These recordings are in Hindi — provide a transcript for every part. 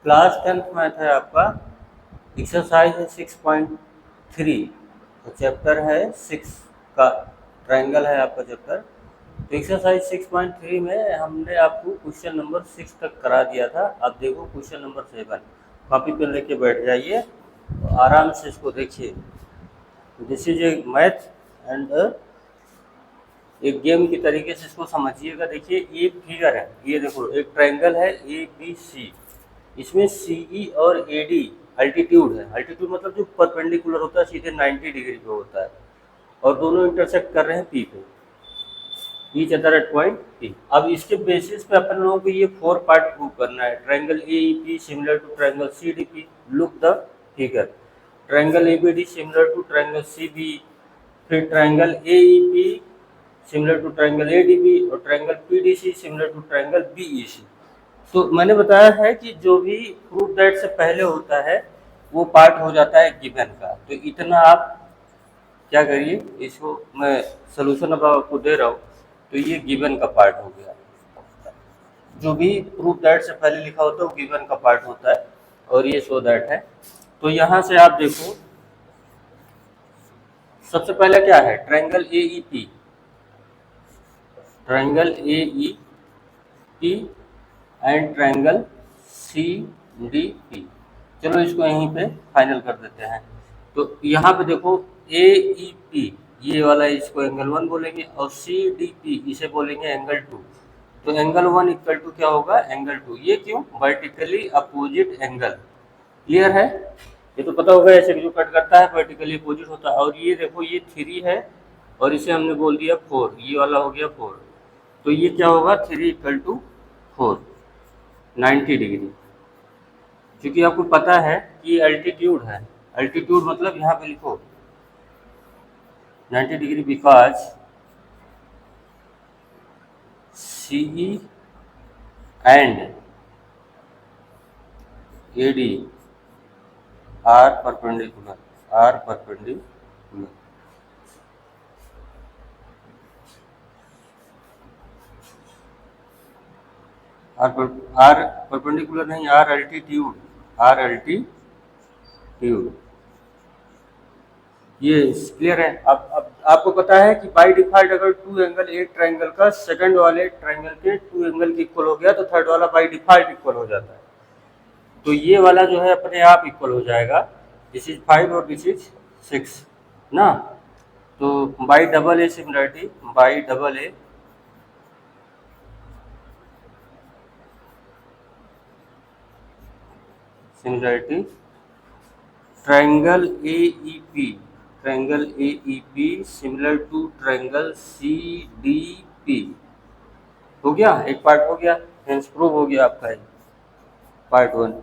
क्लास 10th मैथ है आपका, एक्सरसाइज है 6.3, तो चैप्टर है 6 का, ट्रायंगल है आपका चैप्टर। तो एक्सरसाइज 6.3 में हमने आपको क्वेश्चन नंबर 6 तक करा दिया था। अब देखो क्वेश्चन नंबर 7, कॉपी पेन लेके बैठ जाइए और आराम से इसको देखिए। This is a math and एक गेम की तरीके से इसको समझिएगा। देखिए एक फिगर है, ये देखो एक ट्रायंगल है ए बी सी, इसमें सी ई और ए डी अल्टीट्यूड है। अल्टीट्यूड मतलब जो परपेंडिकुलर होता है सीधे 90 डिग्री पे होता है, और दोनों इंटरसेक्ट कर रहे हैं पी पे, each other at point P. अब इसके बेसिस पे अपन लोगों को ये 4 पार्ट प्रूव करना है। Triangle A E P similar to triangle C D P, look the figure. Triangle A B D similar to triangle C B, फिर triangle A E P similar to triangle A D B, और triangle P D C similar to triangle B E C. तो मैंने बताया है कि जो भी प्रूफ दैट से पहले होता है वो पार्ट हो जाता है गिवन का। तो इतना आप क्या करिए, इसको मैं सोल्यूशन अब आपको दे रहा हूँ, तो ये गिवन का पार्ट हो गया। जो भी प्रूफ दैट से पहले लिखा होता है वो गिवन का पार्ट होता है, और ये सो दैट है। तो यहाँ से आप देखो, सबसे पहले क्या है, triangle A E P, triangle A E P and triangle C D P. चलो इसको यहीं पे फाइनल कर देते हैं। तो यहाँ पे देखो ए ई पी ये वाला, इसको एंगल 1 बोलेंगे, और सी डी पी इसे बोलेंगे एंगल 2। तो एंगल 1 इक्वल टू क्या होगा, एंगल 2। ये क्यों, वर्टिकली अपोजिट एंगल। क्लियर है, ये तो पता होगा, ऐसे जो कट करता है वर्टिकली अपोजिट होता है। और ये देखो ये 3 है और इसे हमने बोल दिया 4, ये वाला हो गया 4। तो ये क्या होगा, 3 इक्वल टू 4, 90 डिग्री। क्योंकि आपको पता है कि अल्टीट्यूड है, अल्टीट्यूड मतलब यहाँ पे लिखो 90 degree, because C E and A D are perpendicular, are perpendicular. Are perpendicular नहीं, आर अल्टीट्यूड, आर अल्टीट्यूड। ये क्लियर है। अब आपको पता है कि बाय डिफॉल्ट अगर 2 एंगल एक ट्रायंगल का सेकंड वाले ट्रायंगल के 2 एंगल के इक्वल हो गया तो थर्ड वाला बाय डिफॉल्ट इक्वल हो जाता है। तो ये वाला जो है अपने आप इक्वल हो जाएगा। दिस इज 5 और दिस इज 6 ना। तो by double A similarity, by double A similarity, triangle A E P, triangle A E P similar to triangle C D P. हो गया, एक पार्ट हो गया, हेंस प्रूव हो गया आपका पार्ट 1।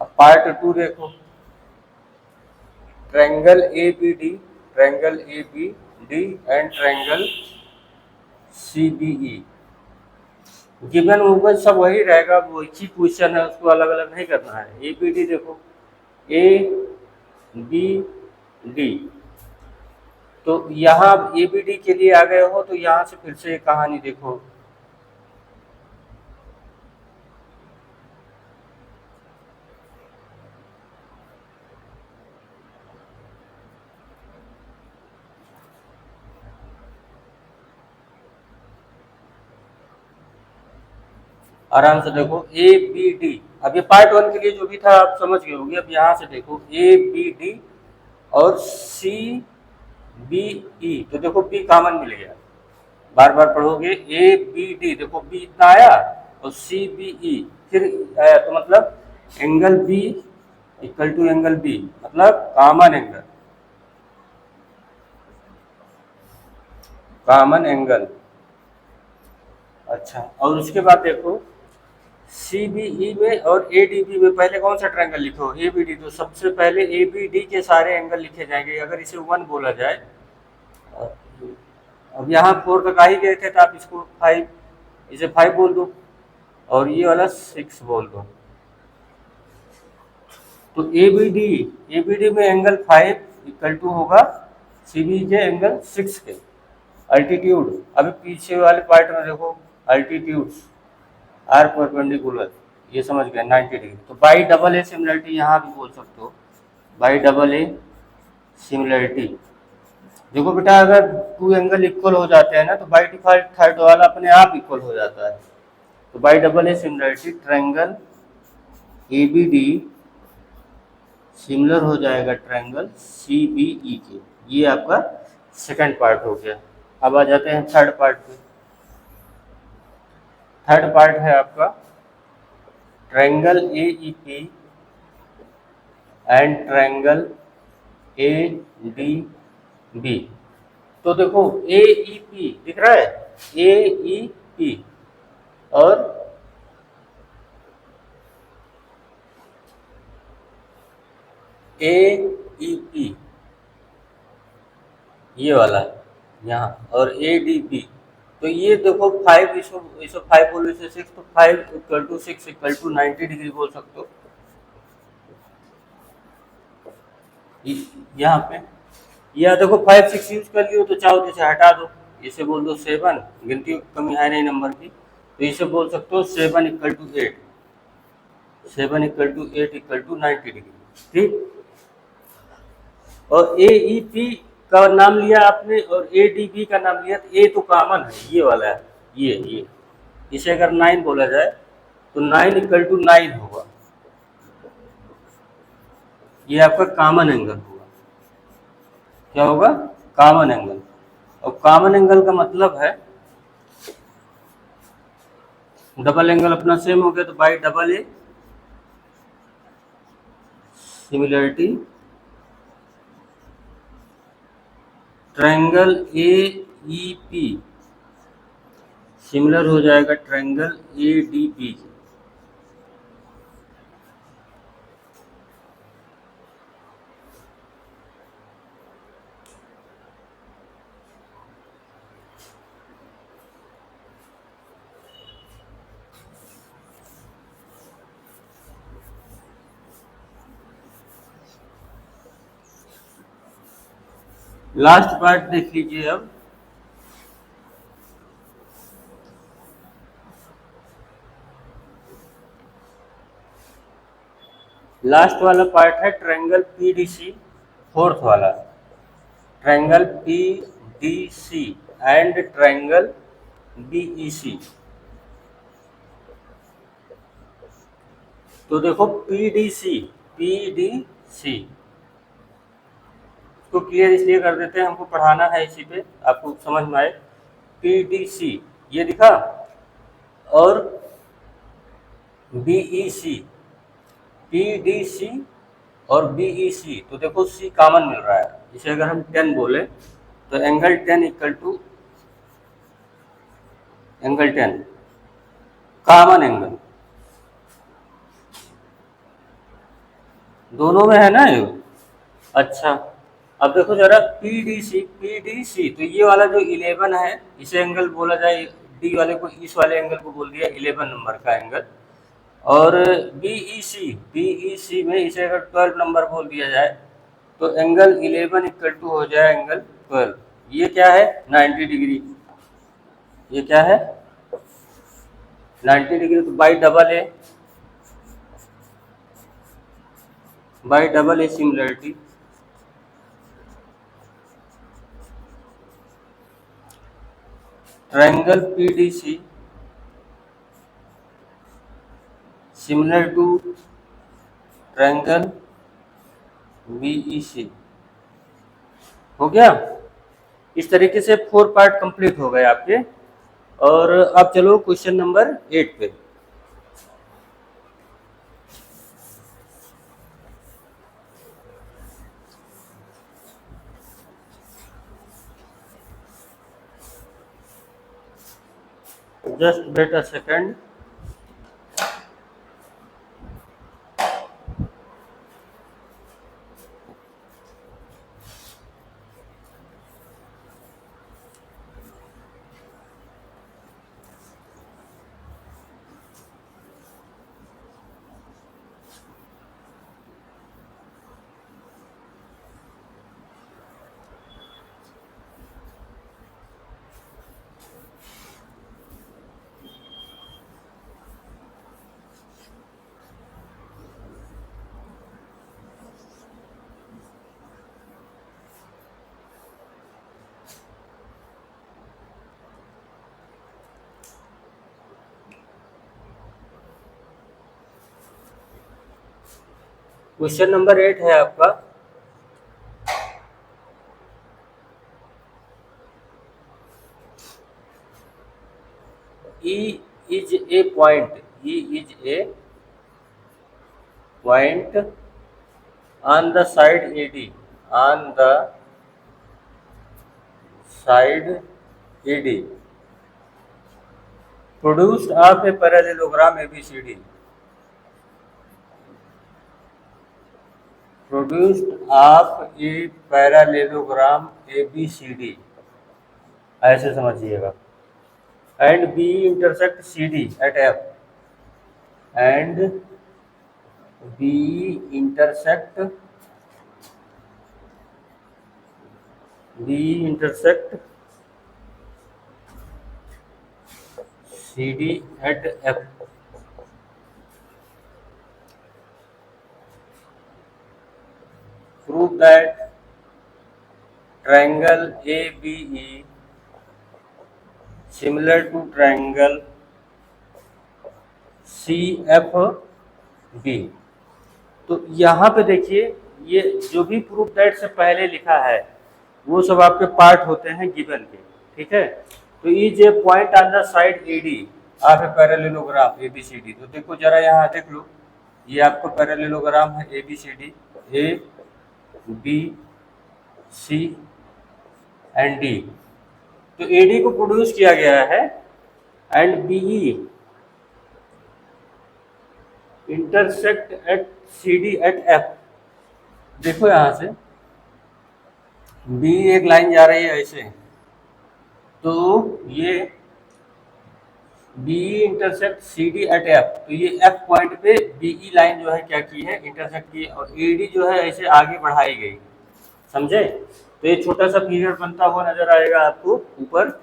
अब पार्ट 2 देखो, triangle A B D, triangle A B D and triangle C B E. Given होगा सब वही रहेगा, वो एक ही क्वेश्चन है, उसको अलग अलग नहीं करना है। ए बी डी देखो, ए बी डी, तो यहाँ ए बी डी के लिए आ गए हो तो यहाँ से फिर से कहानी देखो। आराम से देखो ए बी डी। अब ये पार्ट 1 के लिए जो भी था आप समझ गए होंगे। अब यहाँ से देखो ए बी डी और सी बी ई, तो देखो बी कॉमन मिल गया, बार बार पढ़ोगे। ए बी डी देखो बी इतना आया, और सी बी ई फिर आया, तो मतलब angle B equal to angle B, मतलब कॉमन एंगल, कॉमन एंगल। अच्छा, और उसके बाद देखो सी बी ई में और ए डी बी में पहले कौन सा ट्रायंगल लिखो, ए बी डी। तो सबसे पहले ए बी डी के सारे एंगल लिखे जाएंगे। अगर इसे 1 बोला जाए, अब यहाँ 4 तक आ ही गए थे तो आप इसको 5, इसे 5 बोल दो, और ये वाला 6 बोल दो। तो ए बी डी में एंगल 5 इक्वल टू होगा सी बी के एंगल 6 के। अल्टीट्यूड, अभी पीछे वाले पार्ट में देखो, अल्टीट्यूड्स आर परपेंडिकुलर, ये समझ गए 90 डिग्री। तो बाई डबल ए सिमिलरिटी यहाँ भी बोल सकते हो, बाई डबल ए सिमिलरिटी। देखो बेटा अगर टू एंगल इक्वल हो जाते हैं ना तो बाई डिफॉल्ट थर्ड वाला अपने आप इक्वल हो जाता है। तो by double A similarity triangle A B D similar हो जाएगा ट्रायंगल सी बी ई के। ये आपका सेकंड पार्ट हो गया। अब आ जाते हैं थर्ड पार्ट पे। थर्ड पार्ट है आपका triangle A E P and triangle A D B. तो देखो ए ई पी दिख रहा है, ए ई पी और ए ई पी ये वाला यहाँ, और ए डी बी। तो ये देखो 5 इसको 5 बोलो, इसे 6, तो 5 equal to 6 equal to 90 degree बोल सकते हो। यहाँ पे या देखो 5 6 यूज कर लियो तो चाहो तो इसे हटा दो, इसे बोल दो 7, गिनती की कमी है नहीं नंबर की, तो इसे बोल सकते हो 7 equal to 8, 7 equal to 8 equal to 90 degree. ठीक। और ए ई पी का नाम लिया आपने और ए डी बी का नाम लिया, तो ए तो कॉमन है, ये वाला है, ये इसे अगर 9 बोला जाए तो 9 इक्वल टू 9 होगा। ये आपका कॉमन एंगल होगा। क्या होगा? Common angle. और कॉमन एंगल का मतलब है डबल एंगल अपना सेम हो गया, तो by double A similarity triangle A E P similar हो जाएगा triangle A D B. Last part देख लीजिए अब। लास्ट वाला पार्ट है triangle P D C, fourth वाला triangle P D C and triangle B E C. तो देखो पी डी सी इसको क्लियर इसलिए कर देते हैं, हमको पढ़ाना है इसी पे, आपको समझ में आए। पी डी सी ये दिखा, और बी ई सी, पी डी सी और बी ई सी, तो देखो सी कॉमन मिल रहा है। इसे अगर हम 10 बोले तो angle 10 equal to angle 10 common angle, दोनों में है ना ये। अच्छा अब देखो जरा पी डी सी, तो ये वाला जो 11 है इसे एंगल बोला जाए, डी वाले को, इस वाले एंगल को बोल दिया 11 नंबर का एंगल। और बी ई सी में इसे अगर 12 नंबर बोल दिया जाए तो एंगल 11 इक्वल टू हो जाए एंगल 12। ये क्या है? 90 डिग्री। ये क्या है? 90 डिग्री। तो by double A similarity triangle P D C similar to triangle B E C. हो गया? इस तरीके से 4 पार्ट कंप्लीट हो गए आपके। और अब चलो क्वेश्चन नंबर 8 पे। Just wait a second. Question number 8 है आपका, E is a point. E is a point on the side AD. On the side AD. Produced of a parallelogram ABCD. Produced of a parallelogram ABCD. ऐसे समझिएगा. And B intersect CD at F. And B intersect CD at F. Prove that triangle ABE similar to triangle CFB. तो यहाँ पे देखिए, ये जो भी प्रूफ दैट से पहले लिखा है वो सब आपके पार्ट होते हैं गिवन के, ठीक है। तो ये जो point on the side AD आप पैरेललोग्राम एबीसीडी, तो देखो जरा यहाँ देख लो, ये आपको पैरेललोग्राम है ABCD, A B C and D. तो एडी को प्रोड्यूस किया गया है and BE intersect at CD at F। देखो यहां से B एक लाइन जा रही है ऐसे, तो ये BE intersect CD at F, तो ये F पॉइंट पे BE लाइन जो है क्या की है, इंटरसेक्ट की, और AD जो है ऐसे आगे बढ़ाई गई, समझे। तो ये छोटा सा पीरियड बनता हुआ नजर आएगा आपको ऊपर।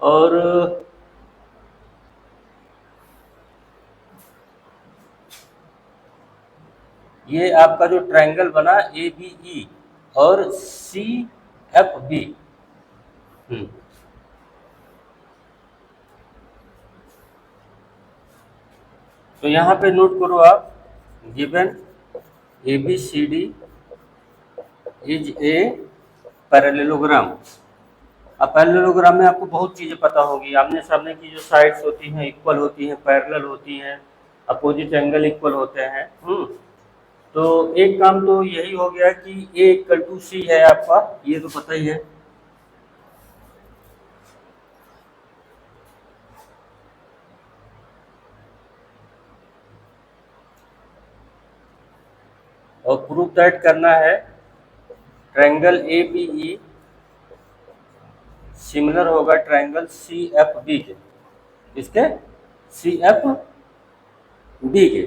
और ये आपका जो ट्रायंगल बना ABE और CFB, तो यहाँ पे नोट करो आप, given ABCD is a parallelogram. अब पैरेललोग्राम में आपको बहुत चीज़ें पता होगी, आमने सामने की जो साइड्स होती हैं इक्वल होती हैं, पैरेलल होती हैं, अपोजिट एंगल इक्वल होते हैं। तो एक काम तो यही हो गया कि A इक्वल टू C है आपका, ये तो पता ही है। और प्रूफ दैट करना है ट्रायंगल ABE सिमिलर होगा ट्रायंगल CFB के, इसके CFB के।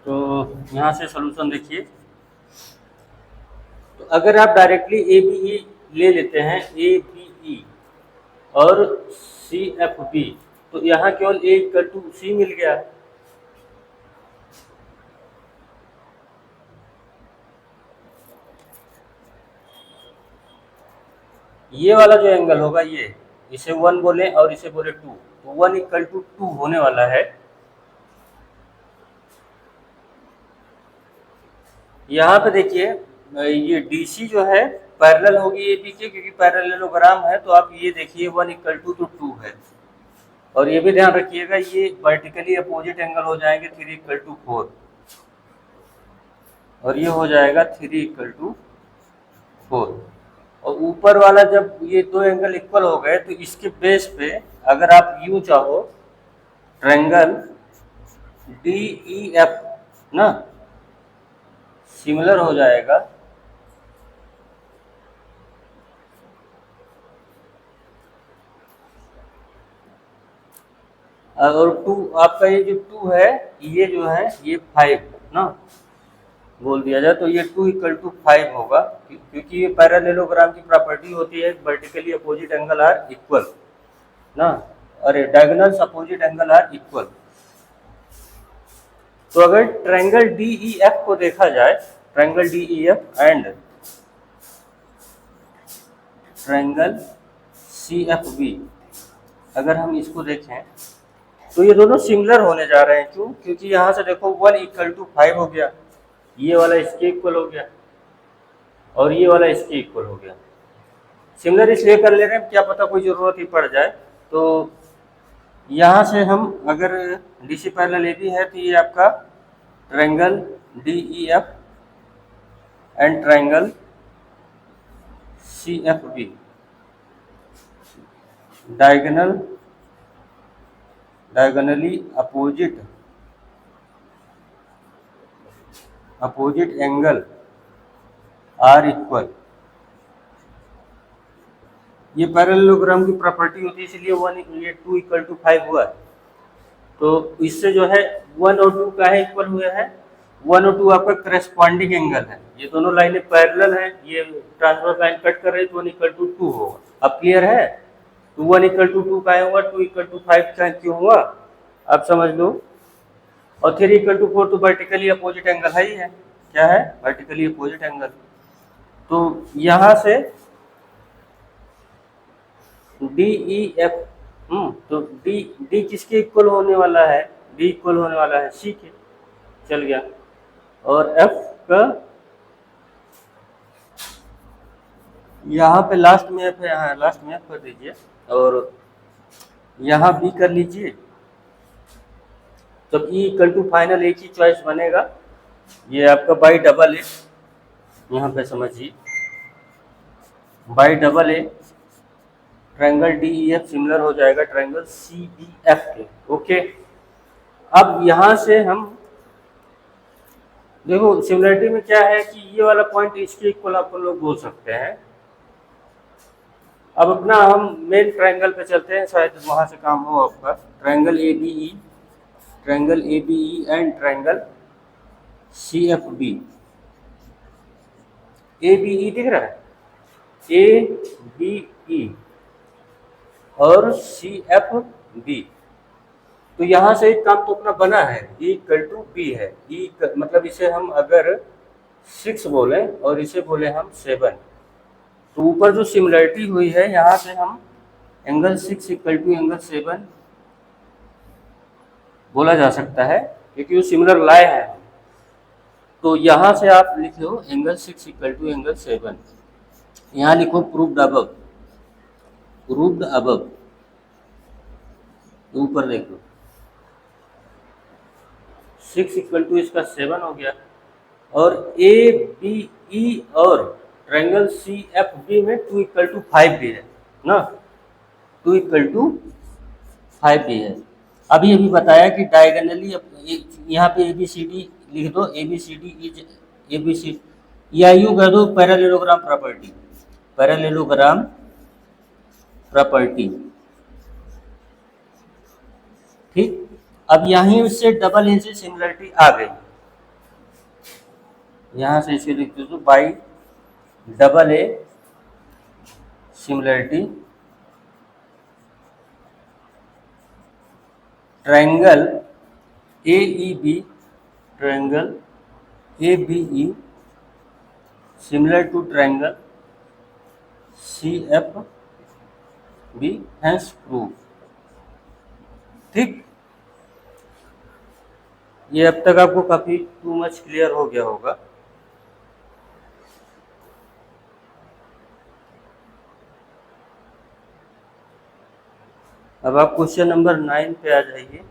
तो यहाँ से सॉल्यूशन देखिए, तो अगर आप डायरेक्टली ABE ले लेते हैं, ABE और CFB, तो यहाँ केवल A इक्वल टू C मिल गया। ये वाला जो एंगल होगा, ये इसे 1 बोले और इसे बोले 2, तो 1 इक्वल टू 2 होने वाला है। यहाँ पे देखिए, ये DC जो है पैरेलल होगी AB के, क्योंकि पैरेललोग्राम है, तो आप ये देखिए 1 इक्वल टू तो 2 है। और ये भी ध्यान रखिएगा, ये वर्टिकली अपोजिट एंगल हो जाएंगे 3 इक्वल टू 4, और ये हो जाएगा 3 इक्वल टू 4। और ऊपर वाला जब ये दो एंगल इक्वल हो गए, तो इसके बेस पे अगर आप यूं चाहो ट्रायंगल DEF ना सिमिलर हो जाएगा और 2 आपका, ये जो 2 है, ये जो है ये 5 ना बोल दिया जाए, तो ये 2 इक्वल टू 5 होगा, क्योंकि ये पैरेललोग्राम की प्रॉपर्टी होती है vertically opposite angle are equal ना, अरे diagonals opposite angle are equal. तो अगर ट्रायंगल DEF को देखा जाए, triangle DEF and triangle CFB, अगर हम इसको देखें तो ये दोनों सिमिलर होने जा रहे हैं। क्यों? क्योंकि यहाँ से देखो 1 इक्वल टू 5 हो गया, ये वाला इसके इक्वल हो गया और ये वाला इसके इक्वल हो गया। सिमिलर इसलिए कर ले रहे हैं, क्या पता कोई ज़रूरत ही पड़ जाए। तो यहाँ से हम अगर D C parallel A B है तो ये आपका triangle D E F and triangle C F B diagonally opposite angle are equal. ये पैरेललोग्राम की प्रॉपर्टी होती है, इसलिए 2 इक्वल टू 5 हुआ है। तो इससे जो है 1 और 2 का है इक्वल हुए हैं। 1 और 2 आपका करस्पॉन्डिंग एंगल है, ये दोनों लाइनें पैरेलल हैं, ये ट्रांसवर्स लाइन कट कर रही है तो 1 इक्वल टू 2 होगा। अब क्लियर है? तो 1 इक्वल टू 2 का हुआ, 2 इक्वल टू 5 का क्यों हुआ आप समझ लो। और 3 इक्वल टू 4 तो वर्टिकली अपोजिट एंगल है ही है। क्या है? Vertically opposite angle. तो यहाँ से डी ई एफ तो डी किसके इक्वल होने वाला है? डी इक्वल होने वाला है सी के, चल गया। और एफ का यहाँ पे लास्ट में एफ है, यहाँ लास्ट में एफ कर दीजिए और यहाँ बी कर लीजिए। तो ई इक्वल टू फाइनल एक ही चॉइस बनेगा, ये आपका बाई डबल ए, यहाँ पे समझिए by double A triangle D E F similar हो जाएगा ट्रायंगल सी बी एफ के। ओके, अब यहाँ से हम देखो सिमिलरिटी में क्या है कि ये वाला पॉइंट इसके इक्वल आप लोग बोल सकते हैं। अब अपना हम मेन ट्रायंगल पे चलते हैं, शायद वहां से काम हो आपका। Triangle A B E and triangle C F B. A B E दिख रहा है, ए बी ई और सी एफ बी। तो यहाँ से एक काम तो अपना बना है, E इक्वल टू बी है। E मतलब इसे हम अगर 6 बोले और इसे बोले हम 7, तो ऊपर जो सिमिलरिटी हुई है यहाँ से हम एंगल 6 इक्वल टू एंगल 7 बोला जा सकता है, क्योंकि वो सिमिलर लाए हैं। तो यहाँ से आप लिखो एंगल 6 इक्वल टू एंगल 7, यहाँ लिखो प्रूव्ड अबव, ऊपर देखो 6 इक्वल टू इसका 7 हो गया। और ए बी ई और ट्रायंगल सी एफ बी में 2 इक्वल टू 5 भी है ना, 2 इक्वल टू 5 भी है। अभी बताया कि डायगोनली यहाँ पे ए बी सी डी लिख दो, A B C D is A B C, या यूँ कह दो पैरेललोग्राम प्रॉपर्टी। ठीक, अब यहीं से डबल ए से सिमिलरिटी आ गई, यहाँ से इसे लिख दो by double A similarity triangle A B E similar to triangle C F B, hence prove. ठीक, ये अब तक आपको काफी टू मच क्लियर हो गया होगा। अब आप क्वेश्चन नंबर 9 पे आ जाइए।